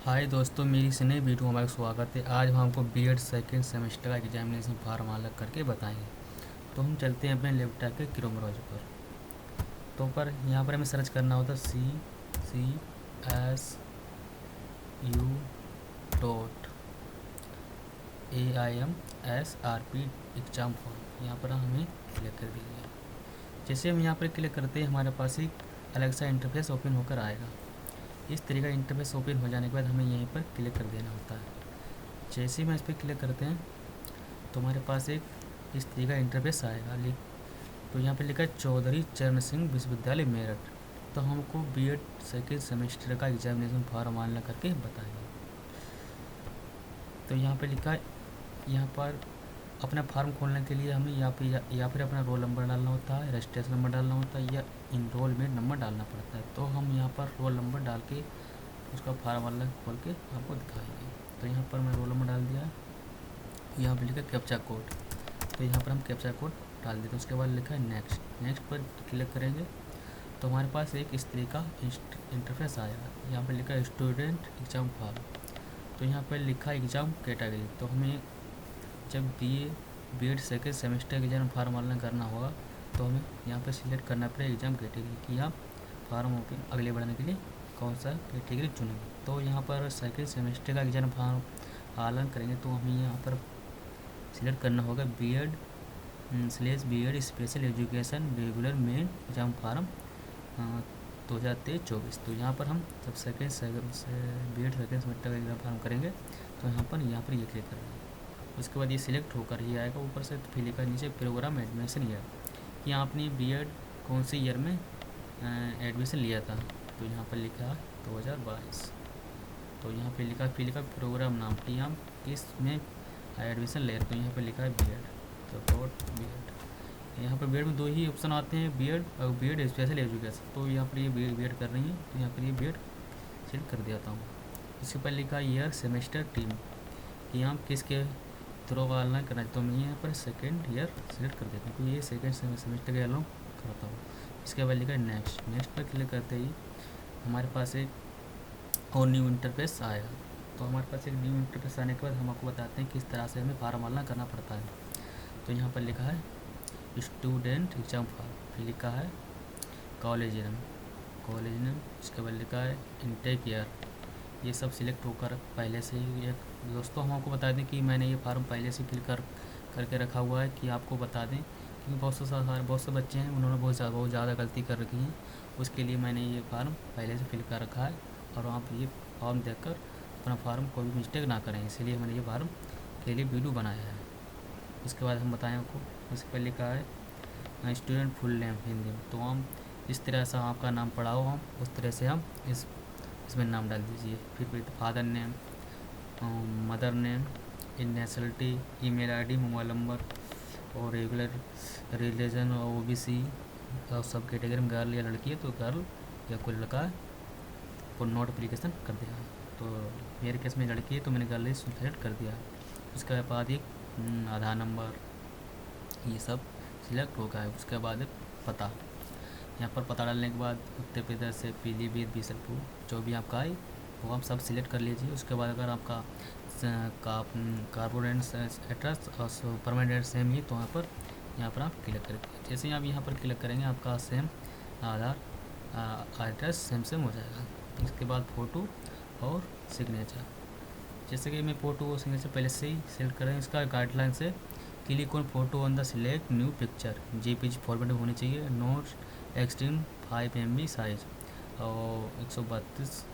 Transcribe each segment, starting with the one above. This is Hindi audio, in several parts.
हाय दोस्तों, मेरी इस नई वीडियो में हमारा स्वागत है। आज हम आपको बीएड सेकेंड सेमेस्टर का एग्जामिनेशन फॉर्म अलग करके बताएंगे। तो हम चलते हैं अपने लैपटॉप के क्रोम ब्राउज़र पर। तो पर यहाँ पर हमें सर्च करना होता CCSU.AIMSRP एग्ज़ाम फॉर्म। यहाँ पर हमें क्लिक कर दीजिए। जैसे हम यहाँ पर क्लिक करते हैं हमारे पास एक अलग सा इंटरफेस ओपन होकर आएगा। इस तरीके का इंटरफेस ओपन हो जाने के बाद हमें यहीं पर क्लिक कर देना होता है। जैसे ही हम इस पर क्लिक करते हैं तो हमारे पास एक इस तरीके का इंटरफेस आएगा। तो यहाँ पे लिखा है चौधरी चरण सिंह विश्वविद्यालय मेरठ। तो हमको बीएड सेकेंड सेमेस्टर का एग्जामिनेशन फॉर्म ऑनलाइन करके बताएंगे। तो यहाँ पे लिखा है, यहाँ पर अपना फॉर्म खोलने के लिए हमें या फिर अपना रोल नंबर डालना होता है, रजिस्ट्रेशन नंबर डालना होता है या इनरोलमेंट नंबर डालना पड़ता है। तो हम यहाँ पर रोल नंबर डाल के उसका फॉर्म ऑनलाइन खोल के आपको दिखाएंगे। तो यहाँ पर मैं रोल नंबर डाल दिया। यहाँ पर लिखा है कैप्चा कोड। तो यहाँ पर हम कैप्चा कोड डाल देते हैं। उसके बाद लिखा है नेक्स्ट पर क्लिक करेंगे तो हमारे पास एक इस तरह का इंटरफेस आएगा। यहाँ पर लिखा है स्टूडेंट एग्ज़ाम फॉर्म। तो यहाँ पर लिखा है एग्ज़ाम कैटेगरी। तो हमें जब बीएड सेकेंड सेमेस्टर के एग्जाम फॉर्म ऑनलाइन करना होगा तो हमें यहाँ पर सिलेक्ट करना पड़ेगा एग्ज़ाम कैटेगरी कि आप फॉर्म ओपन अगले बढ़ने के लिए कौन सा कैटेगरी चुनेंगे। तो यहाँ पर सेकेंड सेमेस्टर का एग्जाम फॉर्म ऑनलाइन करेंगे तो हमें यहाँ पर सिलेक्ट करना होगा BEd/BEd special education regular main exam form 2023-24। तो यहाँ पर हम जब बीएड सेकेंड सेमेस्टर का एग्जाम फॉर्म करेंगे तो यहाँ पर ये क्लिक करेंगे। उसके बाद ये सिलेक्ट होकर ये आएगा ऊपर से। तो फिर लिखा नीचे प्रोग्राम एडमिशन ईयर कि आपने बीएड कौन से ईयर में एडमिशन लिया था। तो यहाँ पर लिखा 2022। तो यहाँ पे लिखा प्रोग्राम नाम कि हम किस में एडमिशन ले रहे। तो यहाँ पे लिखा है बीएड। तो बीएड, यहाँ पर बीएड में दो ही ऑप्शन आते हैं, बीएड और बीएड स्पेशल एजुकेशन। तो यहाँ पर ये बीएड कर रही है तो यहाँ पर ये बीएड सिलेक्ट कर देता हूँ। इसके ऊपर लिखा ईयर सेमेस्टर टीम कि हम किसके थ्रू ऑनलाइन करना है। तो मैं यहाँ पर सेकेंड ईयर सिलेक्ट कर देता हूँ क्योंकि ये सेकेंड सेमेस्टर के अलाउ करता हूँ। इसके बाद लिखा है नेक्स्ट पर क्लिक करते ही हमारे पास एक और न्यू इंटरफेस आएगा। तो हमारे पास एक न्यू इंटरफेस आने के बाद हम आपको बताते हैं किस तरह से हमें फॉर्म ऑनलाइन करना पड़ता है। तो यहाँ पर लिखा है स्टूडेंट एग्ज़ाम फॉर्म, फिर लिखा है कॉलेज नेम, इसके बाद लिखा है इनटेक ईयर। ये सब सिलेक्ट होकर पहले से ही एक दोस्तों हम आपको बता दें कि मैंने ये फार्म पहले से फिल करके रखा हुआ है कि आपको बता दें, क्योंकि बहुत से बच्चे हैं उन्होंने बहुत ज़्यादा गलती कर रखी है। उसके लिए मैंने ये फार्म पहले से फिल कर रखा है और आप ये फॉर्म देखकर अपना फार्म कोई भी मिस्टेक ना करें, इसलिए मैंने ये फार्म के लिए वीडियो बनाया है। उसके बाद हम बताएं आपको, उसके पर लिखा है स्टूडेंट फुल नेम हिंदी में। तो हम जिस तरह से आपका नाम पढ़ा हो हम उस तरह से हम इसमें नाम डाल दीजिए। फिर father name, mother name, in nationality, email ID, mobile number और रेगुलर रिलीजन और ओबीसी और सब कैटेगरी में गर्ल या लड़की है तो गर्ल या कोई लड़का है तो नोट एप्लीकेशन कर दिया। तो मेरे केस में लड़की है तो मैंने गर्ल सेलेक्ट कर दिया। उसके बाद एक आधार नंबर ये सब सिलेक्ट हो गया है। उसके बाद पता, यहाँ पर पता डालने के बाद उत्तर प्रदेश से पीलीभीत बीसलपुर जो भी आपका है वो आप सब सिलेक्ट कर लीजिए। उसके बाद अगर आपका कारपोरेट एड्रेस और परमानेंट सेम ही तो यहाँ पर आप क्लिक करेंगे। जैसे ही आप यहाँ पर क्लिक करेंगे आपका सेम आधार एड्रेस सेम हो जाएगा। इसके बाद फ़ोटो और सिग्नेचर, जैसे कि मैं फ़ोटो और सिग्नेचर पहले से ही सेलेक्ट करें। इसका गाइडलाइन से click on photo on the select new picture, JPG format होनी चाहिए, नोट एक्सट्रीम 5 MB साइज और 132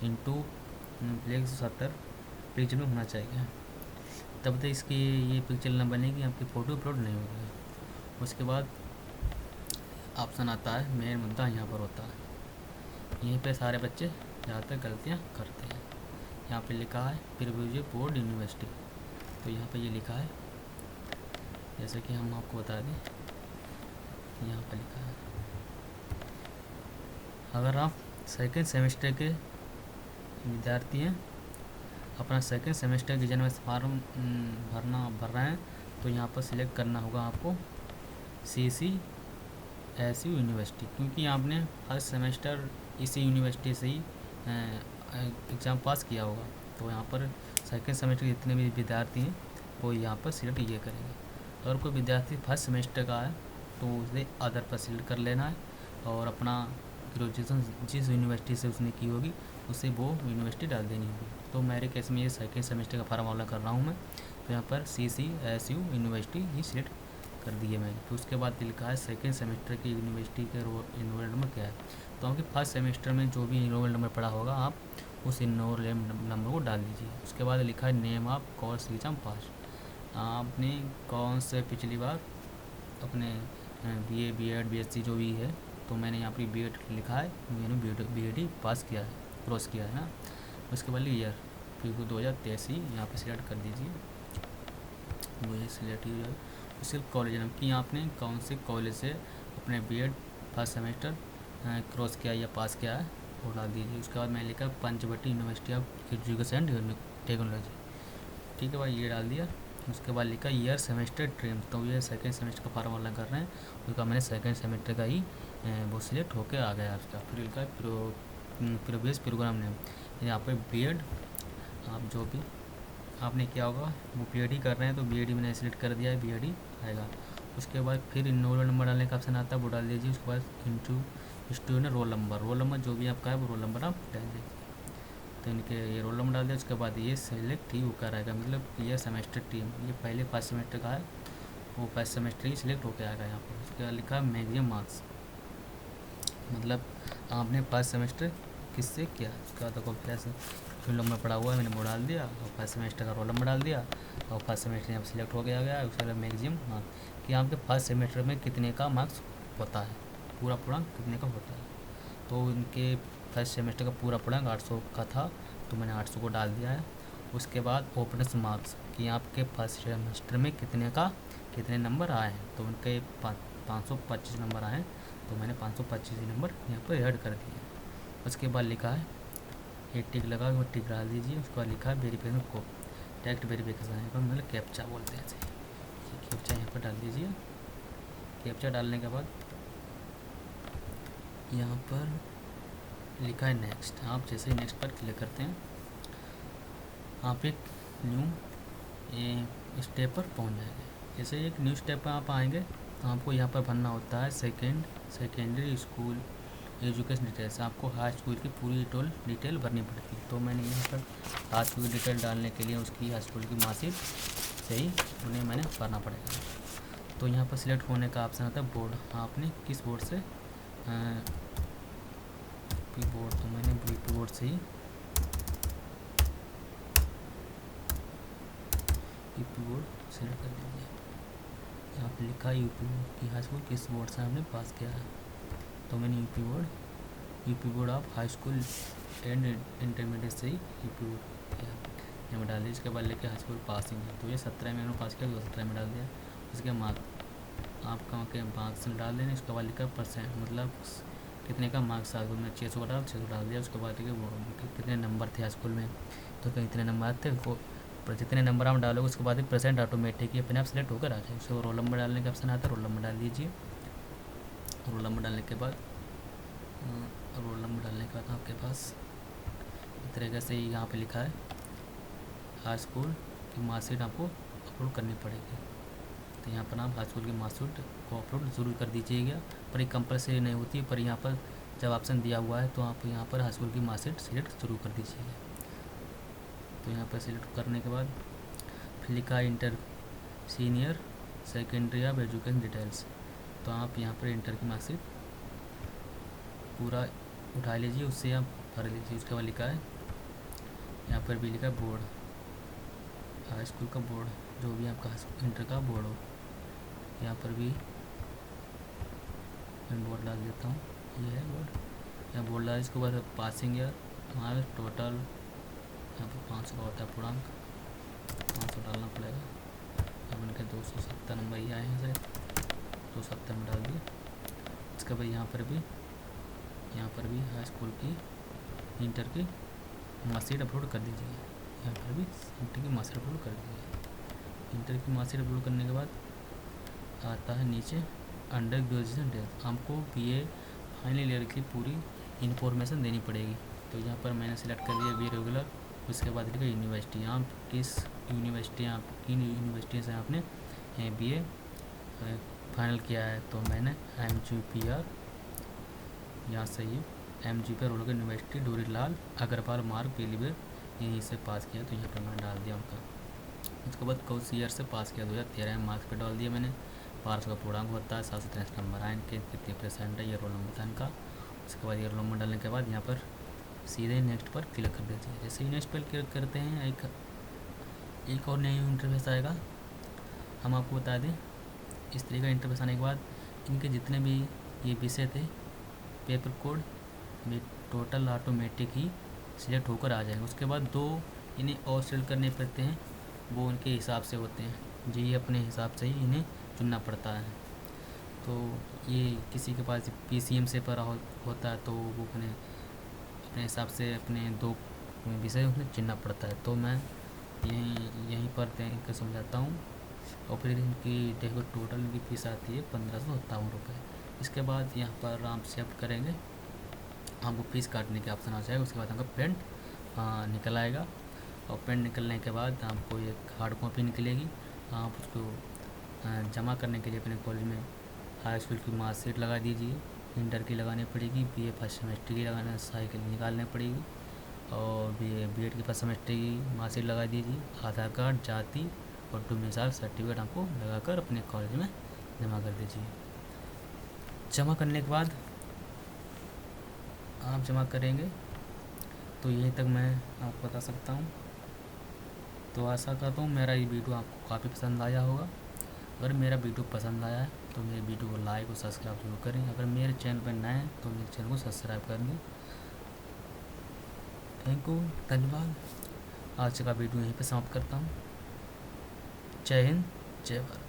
इंटू 170 पिक्चर में होना चाहिए। तब तक इसकी ये पिक्चर न बनेगी, आपकी फ़ोटो अपलोड नहीं होगी। उसके बाद ऑप्शन आता है मेन मुद्दा यहाँ पर होता है। यहीं पे सारे बच्चे ज़्यादातर गलतियाँ करते हैं। यहाँ पे लिखा है प्रीव्यू बोर्ड यूनिवर्सिटी। तो यहाँ पे ये लिखा है, जैसे कि हम आपको बता दें यहाँ पर लिखा है अगर आप सेकेंड सेमेस्टर के विद्यार्थी हैं, अपना सेकेंड सेमेस्टर की जनवरी फॉर्म भर रहे हैं तो यहाँ पर सिलेक्ट करना होगा आपको CCSU यूनिवर्सिटी, क्योंकि आपने फर्स्ट सेमेस्टर इसी यूनिवर्सिटी से ही एग्ज़ाम पास किया होगा। तो यहाँ पर सेकेंड सेमेस्टर के जितने भी विद्यार्थी हैं वो यहाँ पर सिलेक्ट ये करेंगे। अगर कोई विद्यार्थी फर्स्ट सेमेस्टर का है तो उसे अदर पर सिलेक्ट कर लेना है और अपना ग्रेजुएशन जिस यूनिवर्सिटी से उसने की होगी उसे वो यूनिवर्सिटी डाल देनी होगी। तो मेरे केस में ये सेकेंड सेमेस्टर का फार्मूला कर रहा हूँ मैं। तो यहाँ पर CCSU यूनिवर्सिटी ही सिलेक्ट कर दी है मैंने। तो उसके बाद लिखा है सेकेंड सेमेस्टर की यूनिवर्सिटी के इनरोल नंबर क्या है। तो आपके फर्स्ट सेमेस्टर में जो भी इनरोल नंबर पड़ा होगा आप उस इनरोल नंबर को डाल दीजिए। उसके बाद लिखा है नेम ऑफ कोर्स एग्जाम पास। आपने कौन से पिछली बार अपने BA BEd BSc जो भी है, तो मैंने यहाँ पर BEd लिखा है, मैंने BEd ही पास किया है, क्रॉस किया है ना। उसके बाद ईयर फिर 2023 ही यहाँ पर सिलेक्ट कर दीजिए। वो सिलेक्ट ही उसके कॉलेज नाम कि आपने कौन से कॉलेज से अपने BEd फर्स्ट सेमेस्टर क्रॉस किया या पास किया है वो डाल दीजिए। उसके बाद मैंने लिखा Panchavati university of education and technology, ठीक है भाई, ये डाल दिया। उसके बाद लिखा ईयर सेमेस्टर ट्रेम, तो ये सेकेंड सेमेस्टर का फार्मूला कर रहे हैं, उसका मैंने सेकेंड सेमेस्टर का ही वो सिलेक्ट होकर आ गया उसका। फिर लिखा प्रीवियस प्रोग्राम नेम, यहाँ पर BEd आप जो भी आपने क्या होगा वो BEd ही कर रहे हैं तो BEd ही मैंने सिलेक्ट कर दिया है, BEd ही आएगा। उसके बाद फिर इनरोल नंबर डालने का ऑप्शन आता है वो डाल दीजिए। उसके बाद इंटू स्टूडेंट रोल नंबर जो भी आपका है वो रोल नंबर आप डाल दीजिए। तो इनके ये रोल नंबर डाल दिया। उसके बाद ये सिलेक्ट ही होकर आएगा, मतलब ये सेमेस्टर टीम, ये पहले फर्स्ट सेमेस्टर का है वो फर्स्ट सेमेस्टर ही सिलेक्ट होकर आएगा यहाँ पर। उसके बाद लिखा है मैक्सिमम मार्क्स, मतलब आपने फर्स्ट सेमेस्टर किससे किया। उसके बाद देखो कैसे रोल नंबर पड़ा हुआ है मैंने वो डाल दिया और फर्स्ट सेमेस्टर का रोल नंबर डाल दिया और फर्स्ट सेमेस्टर यहाँ पर सिलेक्ट हो गया। उसके बाद मैक्सिमम मार्क्स कि आपके फर्स्ट सेमेस्टर में कितने का मार्क्स होता है, पूरा पूर्णांक कितने का होता है। तो उनके फर्स्ट सेमेस्टर का पूरा पूर्णांक 800 का था तो मैंने 800 को डाल दिया है। उसके बाद ओपनस मार्क्स कि आपके फर्स्ट सेमेस्टर में कितने नंबर आए हैं, तो उनके 525 नंबर आए हैं तो मैंने 525 नंबर यहाँ पर ऐड कर दिए। उसके बाद लिखा है ये टिक लगा वो टिक डाल दीजिए। उसके बाद लिखा है वेरीफिकेशन को टेक्स्ट वेरीफिकेशन यहाँ पर मतलब कैप्चा बोलते हैं ऐसे, कैप्चा यहाँ पर डाल दीजिए। कैप्चा डालने के बाद यहाँ पर लिखा है नेक्स्ट, आप जैसे ही नेक्स्ट पर क्लिक करते हैं आप एक न्यू स्टेप पर पहुँच जाएंगे। जैसे एक न्यू स्टेप पर आप आएंगे तो आपको यहाँ पर भरना होता है सेकेंडरी स्कूल एजुकेशन डिटेल्स। आपको हाई स्कूल की पूरी डिटेल भरनी पड़ती है। तो मैंने यहाँ पर हाई स्कूल की डिटेल डालने के लिए उसकी हाई स्कूल की मार्कशीट से ही उन्हें मैंने भरना पड़ेगा। तो यहाँ पर सिलेक्ट होने का ऑप्शन आता है बोर्ड, आपने किस बोर्ड से बोर्ड, तो मैंने BP बोर्ड से ही UP बोर्ड सिलेक्ट कर दीजिए। यहाँ पर लिखा है UP बोर्ड की हाई स्कूल किस बोर्ड से आपने पास किया है, तो मैंने UP board of high school and intermediate से ही UP बोर्ड किया, यहाँ में डाल दिया। इसके बाद लेके हाई स्कूल पासिंग है तो ये 17 में मैंने पास किया, 2017 में डाल दिया। उसके मार्क्स आपका के मार्क्स डाल देने। उसके बाद लिखा परसेंट, मतलब कितने का मार्क्स आ मैं 600 का 600 डाल दिया। उसके बाद कितने नंबर थे स्कूल में, तो कहीं इतने नंबर थे वो पर जितने नंबर आप डालोगे उसके बाद परसेंट ऑटोमेटिक ही अपने आप सेलेक्ट होकर आ जाए। उसको रोल नंबर डालने का ऑप्शन आता है, रोल नंबर डाल दीजिए। रोल नंबर डालने के बाद आपके पास इस तरीके से यहाँ पे लिखा है हाई स्कूल की मार्कशीट आपको अपलोड करनी पड़ेगी। तो यहाँ पर आप हाई स्कूल की मार्कशीट को अपलोड ज़रूर कर दीजिएगा, पर ये कंपलसरी नहीं होती। पर यहाँ पर जब ऑप्शन दिया हुआ है तो आप यहाँ पर हाई स्कूल की मार्कशीट सिलेक्ट ज़रूर कर दीजिएगा। तो यहाँ पर सिलेक्ट करने के बाद फिर लिखा है inter senior secondary of education details, तो आप यहाँ पर इंटर की मार्कशीट पूरा उठा लीजिए, उससे आप भर लीजिए। उसके बाद लिखा है यहाँ पर भी लिखा है बोर्ड, हाई स्कूल का बोर्ड, जो भी आपका इंटर का बोर्ड हो। यहाँ पर भी मैं बोर्ड डाल देता हूँ, ये है बोर्ड। यहाँ बोर्ड डाल, इसके बाद पासिंग ईयर हमारा टोटल यहाँ पर 500 का होता है पूर्णांक, 500 डालना पड़ेगा। अब इनके 270 नंबर ही आए हैं शायद, 270 में डाल दिए। इसके बाद यहाँ पर भी हाई स्कूल की इंटर की मार्कशीट अपलोड कर दीजिए। यहाँ पर भी इंटर की मार्कशीट अपलोड कर दीजिए। इंटर की मार्कशीट अपलोड करने के बाद आता है नीचे अंडर ग्रेजुएशन डिटेल्स, आपको BA फाइनल ईयर की पूरी इन्फॉर्मेशन देनी पड़ेगी। तो यहाँ पर मैंने सेलेक्ट कर लिया बी रेगुलर। उसके बाद लिखा यूनिवर्सिटी, आप किस यूनिवर्सिटी, आप किन यूनिवर्सिटी से आपने BA फाइनल किया है। तो मैंने MGPR, यहाँ से ही MGPR रोहतक यूनिवर्सिटी डोरीलाल अग्रवाल मार्ग पीलीभीत यहीं से पास किया। तो यहाँ पर मैंने डाल दिया उनका। उसके बाद कौन सी ईयर से पास किया, 2013 में मार्क्स पे डाल दिया मैंने। पास का पूर्णांक होता है 763 नंबर आए इनके, कितने % है, ये रोल नंबर था इनका। उसके बाद ये रोल नंबर डालने के बाद यहाँ पर सीधे नेक्स्ट पर क्लिक कर दीजिए। जैसे ही नेक्स्ट पर क्लिक करते हैं एक और नया इंटरफेस आएगा। हम आपको बता दें, इस तरीके का इंटरफेस आने के बाद इनके जितने भी ये विषय थे पेपर कोड में टोटल ऑटोमेटिक ही सिलेक्ट होकर आ जाएंगे। उसके बाद 2 इन्हें और सिलेक्ट करने पड़ते हैं, वो उनके हिसाब से होते हैं जी, ये अपने हिसाब से ही इन्हें चुनना पड़ता है। तो ये किसी के पास PCM से पर होता है तो वो अपने हिसाब से अपने 2 विषय उसमें चुनना पड़ता है। तो मैं यहीं पर देख कर समझाता हूँ। और फिर इनकी देखो टोटल इनकी फीस आती है 1557 रुपये। इसके बाद यहाँ पर आप सेलेक्ट करेंगे, आपको फीस काटने के ऑप्शन आ जाएगा। उसके बाद आपका पेंट निकल आएगा, और पेंट निकलने के बाद आपको एक हार्ड कॉपी निकलेगी। आप उसको जमा करने के लिए अपने कॉलेज में हाई स्कूल की मार्कशीट लगा दीजिए, इंटर की लगानी पड़ेगी, BA फर्स्ट सेमेस्टर की लगाना साइकिल निकालनी पड़ेगी, और BA की फर्स्ट सेमेस्टर की मार्कशीट लगा दीजिए। आधार कार्ड, जाति और डोमिसाइल सर्टिफिकेट आपको लगाकर अपने कॉलेज में जमा कर दीजिए। जमा करने के बाद आप जमा करेंगे तो यहीं तक मैं आपको बता सकता हूँ। तो आशा करता हूँ मेरा ये वीडियो आपको काफ़ी पसंद आया होगा। अगर मेरा वीडियो पसंद आया है तो मेरे वीडियो को लाइक और सब्सक्राइब जरूर करें। अगर मेरे चैनल पर नए हैं तो मेरे चैनल को सब्सक्राइब कर दें। थैंक यू, धन्यवाद। आज का वीडियो यहीं पर समाप्त करता हूँ। जय हिंद, जय भारत।